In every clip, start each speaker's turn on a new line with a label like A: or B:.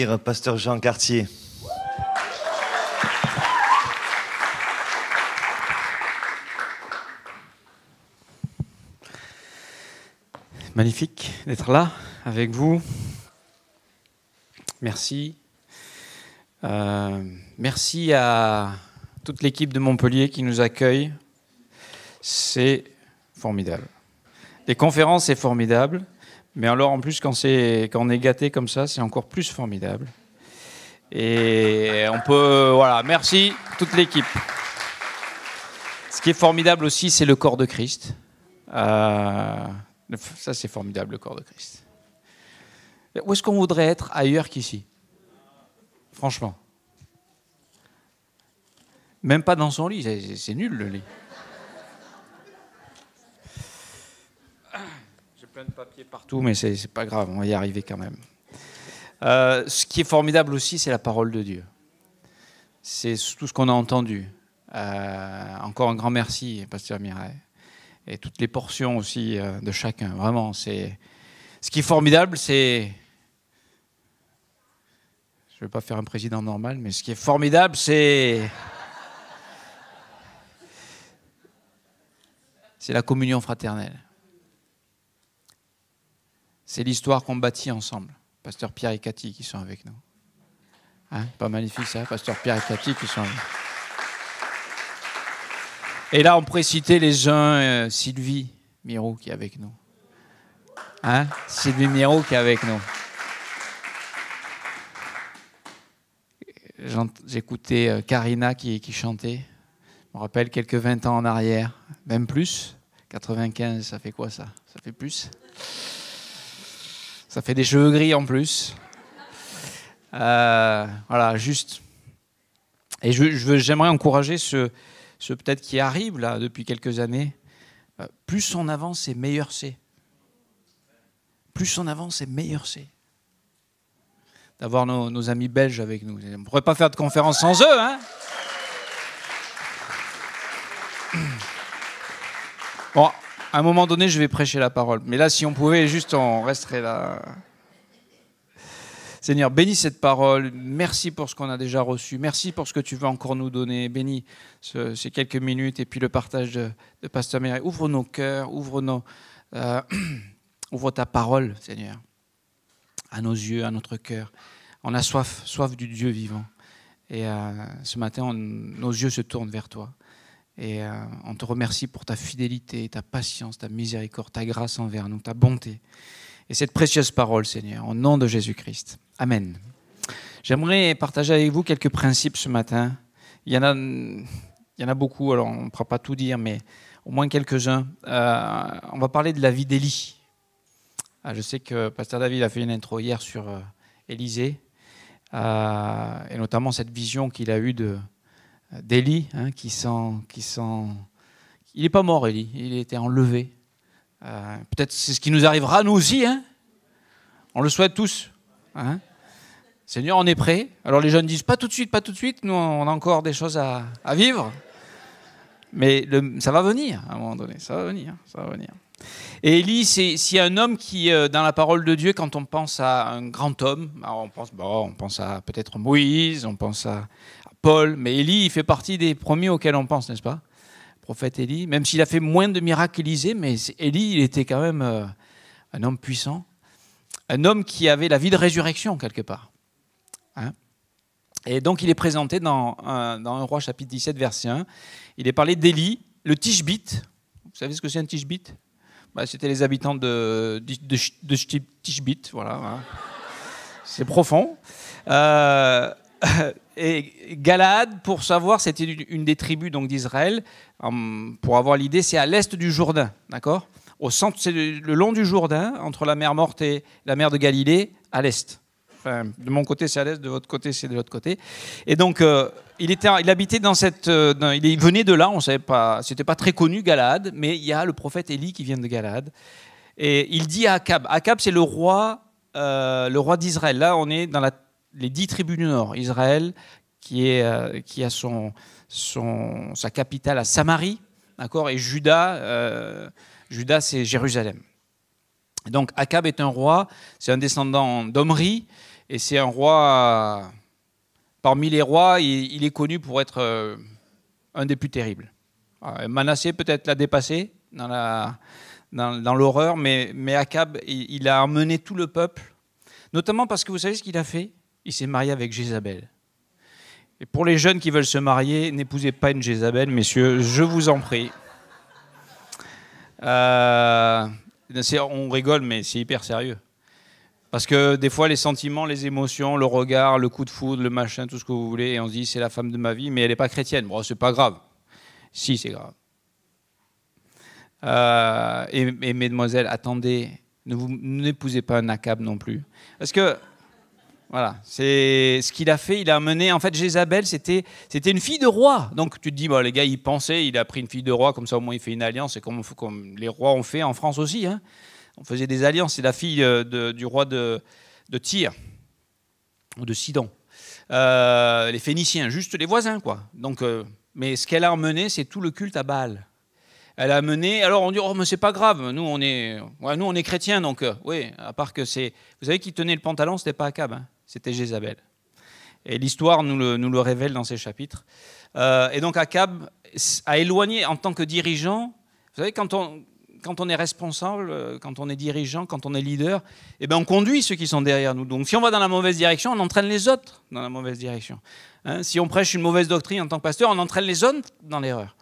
A: Pasteur Jean Cartier.
B: Magnifique d'être là avec vous. Merci. Merci à toute l'équipe de Montpellier qui nous accueille. C'est formidable. Les conférences, c'est formidable. Mais alors, en plus, quand on est gâté comme ça, c'est encore plus formidable. Et on peut... Voilà, merci toute l'équipe. Ce qui est formidable aussi, c'est le corps de Christ. Ça, c'est formidable, le corps de Christ. Où est-ce qu'on voudrait être ailleurs qu'ici? Franchement. Même pas dans son lit, c'est nul le lit. J'ai plein de papiers partout, mais c'est pas grave, on va y arriver quand même. Ce qui est formidable aussi, c'est la parole de Dieu. C'est tout ce qu'on a entendu. Encore un grand merci, Pasteur Mireille. Et toutes les portions aussi de chacun. Vraiment, ce qui est formidable, c'est... Je ne vais pas faire un président normal, mais ce qui est formidable, c'est la communion fraternelle. C'est l'histoire qu'on bâtit ensemble. Pasteur Pierre et Cathy qui sont avec nous. Hein, pas magnifique ça, Pasteur Pierre et Cathy qui sont avec nous. Et là, on pourrait citer les uns, Sylvie Miro qui est avec nous. Hein, Sylvie Miro qui est avec nous. J'écoutais Karina qui chantait. Je me rappelle quelques 20 ans en arrière, même plus. 95, ça fait quoi ça? Ça fait plus. Ça fait des cheveux gris en plus. Voilà, juste. Et j'aimerais encourager ceux peut-être qui arrivent là depuis quelques années. Plus on avance et meilleur c'est. Plus on avance et meilleur c'est. D'avoir nos amis belges avec nous. On ne pourrait pas faire de conférence sans eux, hein? Bon, à un moment donné, je vais prêcher la parole. Mais là, si on pouvait, juste, on resterait là. Seigneur, bénis cette parole. Merci pour ce qu'on a déjà reçu. Merci pour ce que tu veux encore nous donner. Bénis ces quelques minutes et puis le partage de Pasteur Mireille. Ouvre nos cœurs, ouvre ta parole, Seigneur, à nos yeux, à notre cœur. On a soif du Dieu vivant. Et ce matin, nos yeux se tournent vers toi. Et on te remercie pour ta fidélité, ta patience, ta miséricorde, ta grâce envers nous, ta bonté. Et cette précieuse parole, Seigneur, au nom de Jésus-Christ. Amen. J'aimerais partager avec vous quelques principes ce matin. Il y en a beaucoup, alors on ne pourra pas tout dire, mais au moins quelques-uns. On va parler de la vie d'Élie. Je sais que Pasteur David a fait une intro hier sur Élisée, et notamment cette vision qu'il a eue d'Élie, hein, il n'est pas mort, Élie, il a été enlevé. Peut-être c'est ce qui nous arrivera, nous aussi. Hein, on le souhaite tous. Hein. Seigneur, on est prêts. Alors les jeunes disent, pas tout de suite, pas tout de suite. Nous, on a encore des choses à vivre. Mais ça va venir, à un moment donné. Ça va venir. Et Élie, c'est un homme qui, dans la parole de Dieu, quand on pense à un grand homme, alors on pense à peut-être Moïse, on pense à Paul, mais Élie, il fait partie des premiers auxquels on pense, n'est-ce pas? Le prophète Élie, même s'il a fait moins de miracles qu'Élisée, mais Élie, il était quand même un homme puissant, un homme qui avait la vie de résurrection quelque part. Hein? Et donc il est présenté dans 1 Roi chapitre 17, verset 1. Il est parlé d'Élie, le Tishbite. Vous savez ce que c'est un Tishbite? C'était les habitants de Tishbite, voilà. Hein. C'est profond. Et Galaad, pour savoir, c'était une des tribus d'Israël. Pour avoir l'idée, c'est à l'est du Jourdain, d'accord? Au centre, c'est le long du Jourdain, entre la mer Morte et la mer de Galilée, à l'est. Enfin, de mon côté, c'est à l'est, de votre côté, c'est de l'autre côté. Et donc, il habitait dans il venait de là, on ne savait pas, c'était pas très connu, Galaad, mais il y a le prophète Élie qui vient de Galaad. Et il dit à Akab, c'est le roi d'Israël. Là, on est dans les 10 tribus du Nord. Israël, qui a sa capitale à Samarie, d'accord, et Juda, c'est Jérusalem. Donc Akab est un roi, c'est un descendant d'Omri, Et c'est un roi, parmi les rois, il est connu pour être un des plus terribles. Manassé peut-être l'a dépassé dans l'horreur, mais Akab, il a emmené tout le peuple, notamment parce que vous savez ce qu'il a fait? Il s'est marié avec Jézabel. Et pour les jeunes qui veulent se marier, n'épousez pas une Jézabel, messieurs, je vous en prie. On rigole, mais c'est hyper sérieux. Parce que des fois, les sentiments, les émotions, le regard, le coup de foudre, le machin, tout ce que vous voulez, et on se dit, c'est la femme de ma vie, mais elle n'est pas chrétienne. Bon, c'est pas grave. Si, c'est grave. Et mesdemoiselles, attendez, n'épousez pas un Akab non plus. Parce que, voilà, c'est ce qu'il a fait, il a amené, en fait, Jézabel, c'était une fille de roi. Donc tu te dis, bon, les gars, ils pensaient, il a pris une fille de roi, comme ça au moins il fait une alliance, c'est comme les rois ont fait en France aussi, hein. On faisait des alliances, c'est la fille du roi de Tyr, ou de Sidon. Les Phéniciens, juste les voisins, quoi. Donc, mais ce qu'elle a emmené, c'est tout le culte à Baal. Elle a amené, alors on dit, oh mais c'est pas grave, nous on est chrétiens, donc oui, à part que c'est, vous savez qui tenait le pantalon, c'était pas Akab, hein, c'était Jézabel. Et l'histoire nous le révèle dans ces chapitres. Et donc Akab a éloigné en tant que dirigeant, vous savez quand on est responsable, quand on est dirigeant, quand on est leader, eh ben on conduit ceux qui sont derrière nous. Donc si on va dans la mauvaise direction, on entraîne les autres dans la mauvaise direction. Hein, si on prêche une mauvaise doctrine en tant que pasteur, on entraîne les autres dans l'erreur.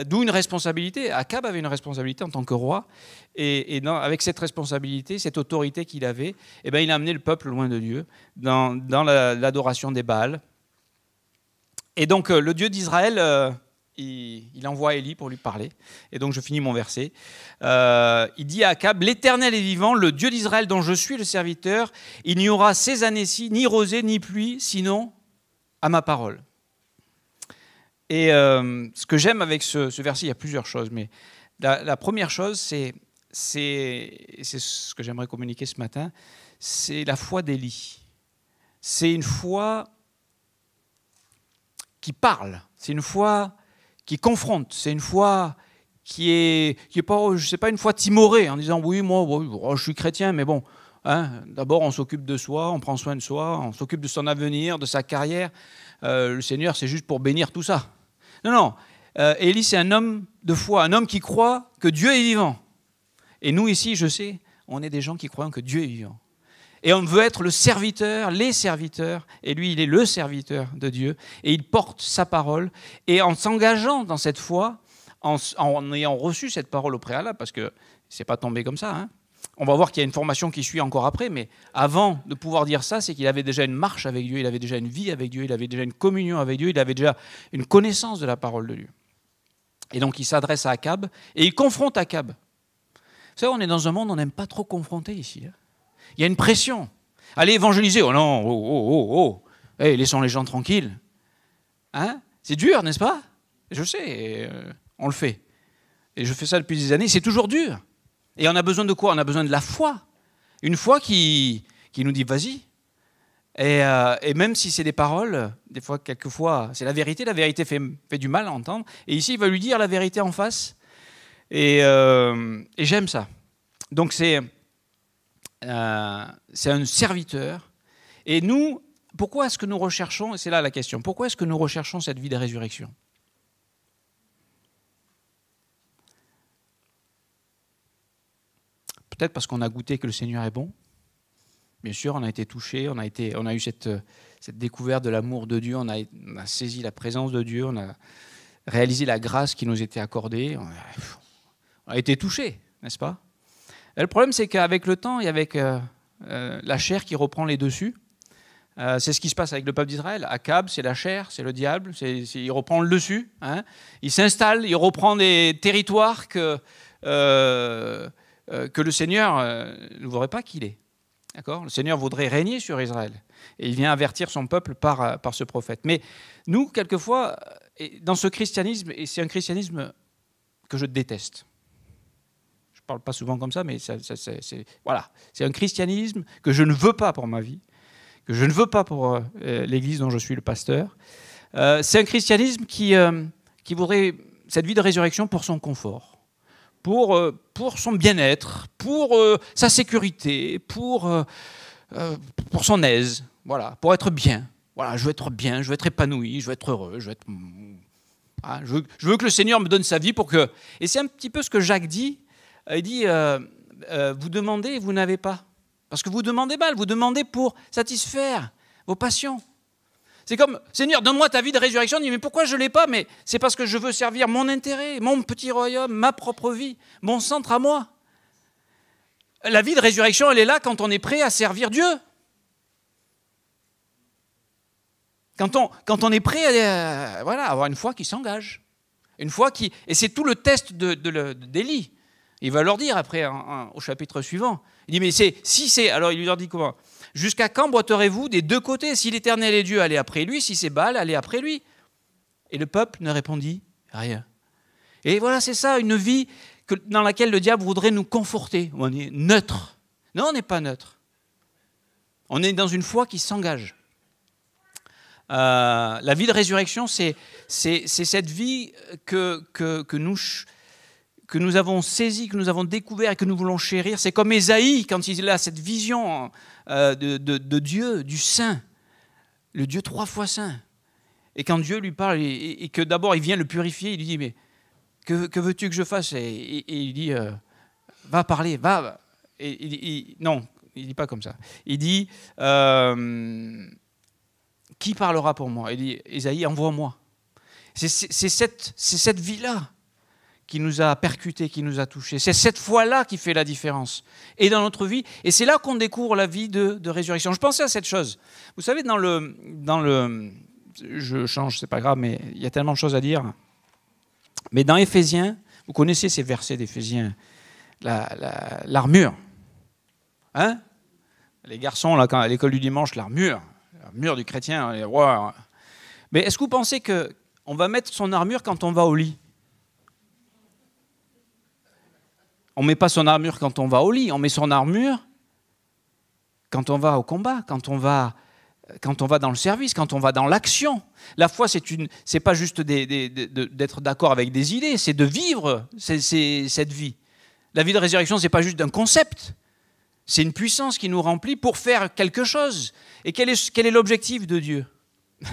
B: D'où une responsabilité. Akab avait une responsabilité en tant que roi, et avec cette responsabilité, cette autorité qu'il avait, eh ben, il a amené le peuple loin de Dieu, dans l'adoration des Baals. Et donc le Dieu d'Israël, il envoie Élie pour lui parler. Et donc je finis mon verset. Il dit à Akab, l'Éternel est vivant, le Dieu d'Israël dont je suis le serviteur, il n'y aura ces années-ci ni rosée ni pluie, sinon à ma parole. Et ce que j'aime avec ce verset, il y a plusieurs choses, mais la première chose, c'est ce que j'aimerais communiquer ce matin, c'est la foi d'Élie. C'est une foi qui parle, c'est une foi qui confronte, c'est une foi qui est pas, je sais pas, une foi timorée, en disant oui, moi, je suis chrétien, mais bon, hein, d'abord on s'occupe de soi, on prend soin de soi, on s'occupe de son avenir, de sa carrière. Le Seigneur, c'est juste pour bénir tout ça. Non, non. Élie, c'est un homme de foi, un homme qui croit que Dieu est vivant. Et nous, ici, je sais, on est des gens qui croient que Dieu est vivant. Et on veut être le serviteur, les serviteurs. Et lui, il est le serviteur de Dieu. Et il porte sa parole. Et en s'engageant dans cette foi, en ayant reçu cette parole au préalable, parce que c'est pas tombé comme ça, hein. On va voir qu'il y a une formation qui suit encore après, mais avant de pouvoir dire ça, c'est qu'il avait déjà une marche avec Dieu, il avait déjà une vie avec Dieu, il avait déjà une communion avec Dieu, il avait déjà une connaissance de la parole de Dieu. Et donc il s'adresse à Akab, et il confronte Akab. Vous savez, on est dans un monde où on n'aime pas trop confronter ici. Hein. Il y a une pression. Allez évangéliser, oh non, oh. Hey, laissons les gens tranquilles. Hein? C'est dur, n'est-ce pas? Je sais, on le fait. Et je fais ça depuis des années, c'est toujours dur. Et on a besoin de quoi? On a besoin de la foi. Une foi qui nous dit vas-y. Et même si c'est des paroles, des fois, quelquefois, c'est la vérité fait du mal à entendre. Et ici, il va lui dire la vérité en face. Et j'aime ça. Donc c'est un serviteur. Et nous, pourquoi est-ce que nous recherchons, et c'est là la question, pourquoi est-ce que nous recherchons cette vie de résurrection? Peut-être parce qu'on a goûté que le Seigneur est bon. Bien sûr, on a été touché, on a eu cette découverte de l'amour de Dieu, on a saisi la présence de Dieu, on a réalisé la grâce qui nous était accordée. On a été touché, n'est-ce pas? Et le problème, c'est qu'avec le temps et avec la chair qui reprend les dessus, c'est ce qui se passe avec le peuple d'Israël. Akab, c'est la chair, c'est le diable, il reprend le dessus. Hein. Il s'installe, il reprend des territoires que le Seigneur ne voudrait pas qu'il ait. D'accord ? Le Seigneur voudrait régner sur Israël. Et il vient avertir son peuple par ce prophète. Mais nous, quelquefois, dans ce christianisme, et c'est un christianisme que je déteste. Je ne parle pas souvent comme ça, mais voilà. C'est un christianisme que je ne veux pas pour ma vie, que je ne veux pas pour l'Église dont je suis le pasteur. C'est un christianisme qui voudrait cette vie de résurrection pour son confort. Pour son bien-être, pour sa sécurité, pour pour son aise, voilà, pour être bien. Voilà, je veux être bien, je veux être épanoui, je veux être heureux, je veux être... Ah, je veux que le Seigneur me donne sa vie pour que... Et c'est un petit peu ce que Jacques dit. Il dit, vous demandez et vous n'avez pas. Parce que vous demandez mal, vous demandez pour satisfaire vos passions. C'est comme, Seigneur, donne-moi ta vie de résurrection. Il dit, mais pourquoi je ne l'ai pas? Mais c'est parce que je veux servir mon intérêt, mon petit royaume, ma propre vie, mon centre à moi. La vie de résurrection, elle est là quand on est prêt à servir Dieu. Quand on est prêt à avoir une foi qui s'engage. Une foi qui... Et c'est tout le test d'Élie. Il va leur dire après, au chapitre suivant. Il dit, mais si c'est... Alors il leur dit comment? Jusqu'à quand boiterez-vous des deux côtés? Si l'Éternel est Dieu, allez après lui. Si c'est Baal, allez après lui. Et le peuple ne répondit rien. Et voilà, c'est ça, une vie dans laquelle le diable voudrait nous conforter. On est neutre. Non, on n'est pas neutre. On est dans une foi qui s'engage. La vie de résurrection, c'est cette vie que nous avons saisie, que nous avons découvert et que nous voulons chérir. C'est comme Ésaïe, quand il a cette vision de Dieu, du Saint, le Dieu 3 fois Saint. Et quand Dieu lui parle et que d'abord il vient le purifier, il lui dit, mais que veux-tu que je fasse? Et il dit, va parler, va. Non, il ne dit pas comme ça. Il dit... qui parlera pour moi? Il dit, Ésaïe, envoie-moi. C'est cette vie-là qui nous a percutés, qui nous a touchés. C'est cette foi-là qui fait la différence. Et dans notre vie, et c'est là qu'on découvre la vie de résurrection. Je pensais à cette chose. Vous savez, dans le je change, c'est pas grave, mais il y a tellement de choses à dire. Mais dans Éphésiens, vous connaissez ces versets d'Éphésiens, l'armure. Hein? Les garçons, là, à l'école du dimanche, l'armure du chrétien, les rois. Mais est-ce que vous pensez qu'on va mettre son armure quand on va au lit? On ne met pas son armure quand on va au lit, on met son armure quand on va au combat, quand on va dans le service, quand on va dans l'action. La foi, c'est pas juste d'être d'accord avec des idées, c'est de vivre cette vie. La vie de résurrection, c'est pas juste un concept. C'est une puissance qui nous remplit pour faire quelque chose. Et quel est l'objectif de Dieu?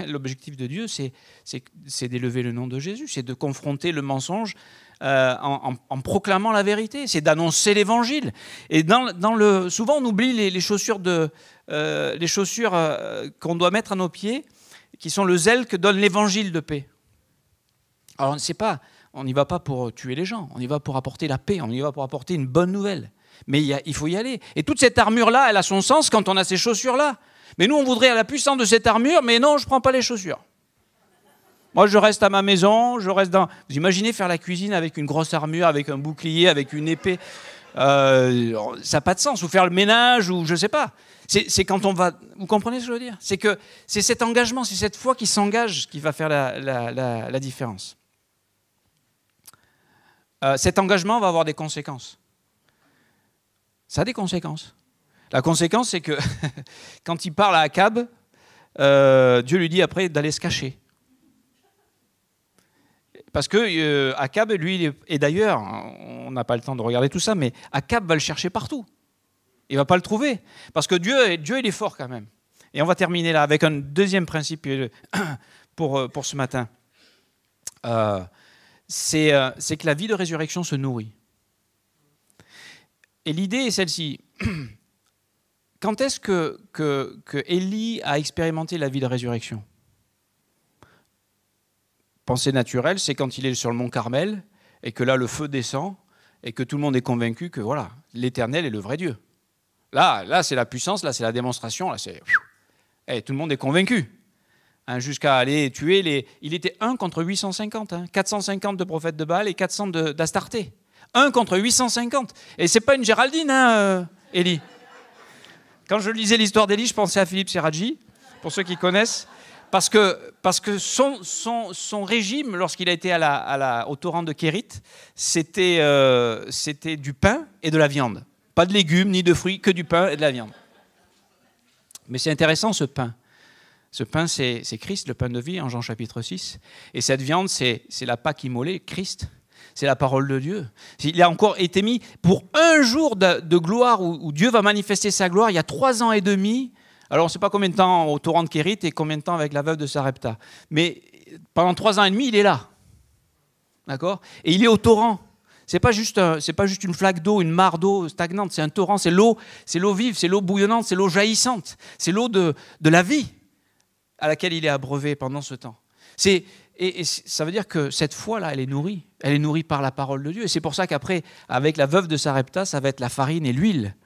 B: L'objectif de Dieu, c'est d'élever le nom de Jésus, c'est de confronter le mensonge en proclamant la vérité, c'est d'annoncer l'évangile. Et souvent, on oublie les chaussures, qu'on doit mettre à nos pieds, qui sont le zèle que donne l'évangile de paix. Alors, on n'y va pas pour tuer les gens, on y va pour apporter la paix, on y va pour apporter une bonne nouvelle. Mais il faut y aller. Et toute cette armure-là, elle a son sens quand on a ces chaussures-là. Mais nous, on voudrait la puissance de cette armure, mais non, je ne prends pas les chaussures. Moi, je reste à ma maison, Vous imaginez faire la cuisine avec une grosse armure, avec un bouclier, avec une épée, ça n'a pas de sens. Ou faire le ménage, ou je ne sais pas. C'est quand on va... Vous comprenez ce que je veux dire? C'est cet engagement, c'est cette foi qui s'engage qui va faire la différence. Cet engagement va avoir des conséquences. Ça a des conséquences. La conséquence, c'est que quand il parle à Akab, Dieu lui dit après d'aller se cacher. Parce que Akab, lui, et d'ailleurs, on n'a pas le temps de regarder tout ça, mais Akab va le chercher partout. Il ne va pas le trouver. Parce que Dieu, il est fort quand même. Et on va terminer là avec un deuxième principe pour ce matin. C'est que la vie de résurrection se nourrit. Et l'idée est celle-ci. Quand est-ce que Élie a expérimenté la vie de résurrection? Pensée naturelle, c'est quand il est sur le mont Carmel et que là le feu descend et que tout le monde est convaincu que voilà, l'Éternel est le vrai Dieu. Là c'est la puissance, là c'est la démonstration, là c'est... tout le monde est convaincu. Jusqu'à aller tuer Il était 1 contre 850, 450 de prophètes de Baal et 400 d'Astarté. 1 contre 850. Et c'est pas une Géraldine, Élie. Quand je lisais l'histoire d'Élie, je pensais à Philippe Serraggi, pour ceux qui connaissent, parce que son régime, lorsqu'il a été au torrent de Kérit, c'était du pain et de la viande. Pas de légumes ni de fruits, que du pain et de la viande. Mais c'est intéressant ce pain. Ce pain, c'est Christ, le pain de vie, en Jean chapitre 6. Et cette viande, c'est la Pâque immolée, Christ. C'est la parole de Dieu. Il a encore été mis pour un jour de gloire où Dieu va manifester sa gloire, il y a 3 ans et demi. Alors on ne sait pas combien de temps au torrent de Kérit et combien de temps avec la veuve de Sarepta. Mais pendant 3 ans et demi, il est là. D'accord ? Et il est au torrent. C'est pas juste une flaque d'eau, une mare d'eau stagnante, c'est un torrent, c'est l'eau vive, c'est l'eau bouillonnante, c'est l'eau jaillissante, c'est l'eau de la vie à laquelle il est abreuvé pendant ce temps. Et ça veut dire que cette foi-là, elle est nourrie par la parole de Dieu. Et c'est pour ça qu'après, avec la veuve de Sarepta, ça va être la farine et l'huile.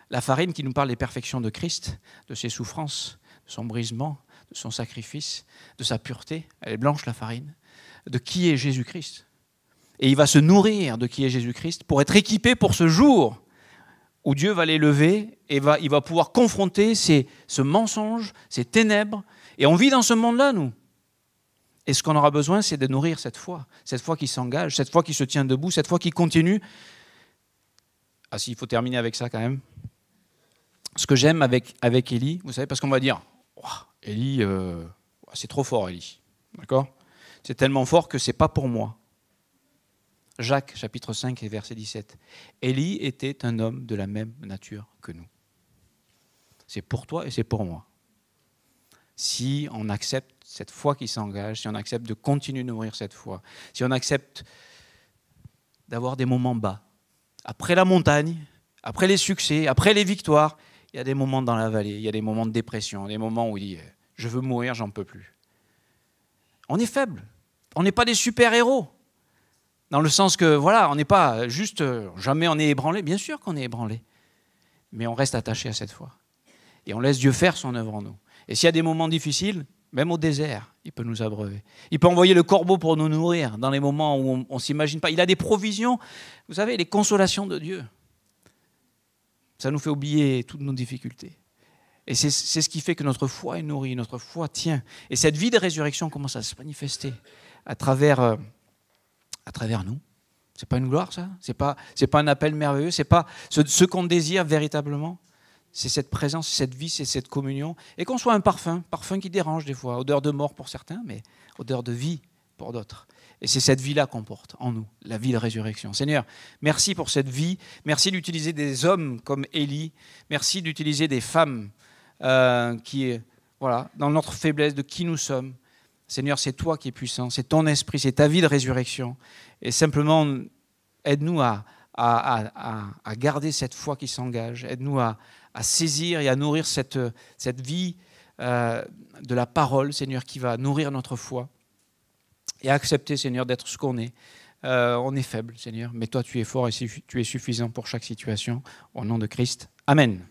B: La farine qui nous parle des perfections de Christ, de ses souffrances, de son brisement, de son sacrifice, de sa pureté. Elle est blanche, la farine. De qui est Jésus-Christ. Et il va se nourrir de qui est Jésus-Christ pour être équipé pour ce jour où Dieu va l'élever et il va pouvoir confronter ce mensonge, ces ténèbres. Et on vit dans ce monde-là, nous. Et ce qu'on aura besoin, c'est de nourrir cette foi qui s'engage, cette foi qui se tient debout, cette foi qui continue. Ah si, il faut terminer avec ça quand même. Ce que j'aime avec Élie, vous savez, parce qu'on va dire, oh, Élie, c'est trop fort, Élie. D'accord ? C'est tellement fort que ce n'est pas pour moi. Jacques, chapitre 5 et verset 17. Élie était un homme de la même nature que nous. C'est pour toi et c'est pour moi. Si on accepte cette foi qui s'engage, si on accepte de continuer de nourrir cette foi, si on accepte d'avoir des moments bas, après la montagne, après les succès, après les victoires, il y a des moments dans la vallée, il y a des moments de dépression, des moments où il dit « je veux mourir, j'en peux plus ». On est faible, on n'est pas des super-héros. Dans le sens que, voilà, on n'est pas juste, jamais on est ébranlé. Bien sûr qu'on est ébranlé. Mais on reste attaché à cette foi. Et on laisse Dieu faire son œuvre en nous. Et s'il y a des moments difficiles, même au désert, il peut nous abreuver. Il peut envoyer le corbeau pour nous nourrir dans les moments où on ne s'imagine pas. Il a des provisions, vous savez, les consolations de Dieu. Ça nous fait oublier toutes nos difficultés. Et c'est ce qui fait que notre foi est nourrie, notre foi tient. Et cette vie de résurrection commence à se manifester à travers nous. C'est pas une gloire, ça ? C'est pas un appel merveilleux ? C'est pas ce qu'on désire véritablement ? C'est cette présence, c'est cette vie, c'est cette communion. Et qu'on soit un parfum qui dérange des fois, odeur de mort pour certains, mais odeur de vie pour d'autres. Et c'est cette vie-là qu'on porte en nous, la vie de résurrection. Seigneur, merci pour cette vie. Merci d'utiliser des hommes comme Élie. Merci d'utiliser des femmes qui, voilà, dans notre faiblesse de qui nous sommes. Seigneur, c'est toi qui es puissant, c'est ton esprit, c'est ta vie de résurrection. Et simplement, aide-nous à garder cette foi qui s'engage. Aide-nous à saisir et à nourrir cette vie de la parole, Seigneur, qui va nourrir notre foi. Et à accepter, Seigneur, d'être ce qu'on est. On est faible, Seigneur, mais toi, tu es fort et tu es suffisant pour chaque situation. Au nom de Christ. Amen.